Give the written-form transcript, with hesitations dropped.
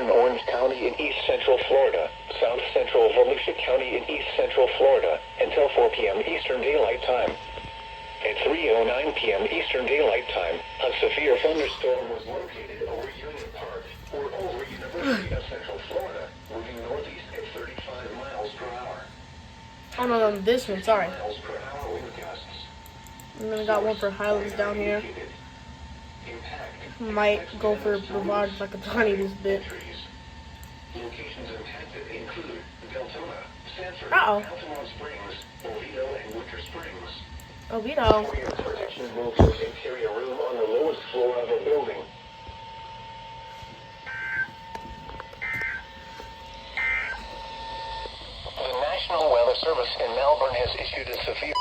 northeastern Orange County in east central Florida, south central Volusia County in east central Florida, until 4 p.m. Eastern Daylight Time. At 3:09 p.m. Eastern Daylight Time, a severe thunderstorm was located over Union Park or over University of Central Florida, moving northeast at 35 miles per hour. Oh no, this one, sorry. Miles per hour wind gusts. And then I got one for Highlands down here. Might go for Brevard like a tiny bit. Locations impacted include Deltona, Sanford, Uh-oh. Altamont Springs, Oviedo, and Winter Springs. Oviedo. For your protection, move to an interior room on the lowest floor of a building. The National Weather Service in Melbourne has issued a severe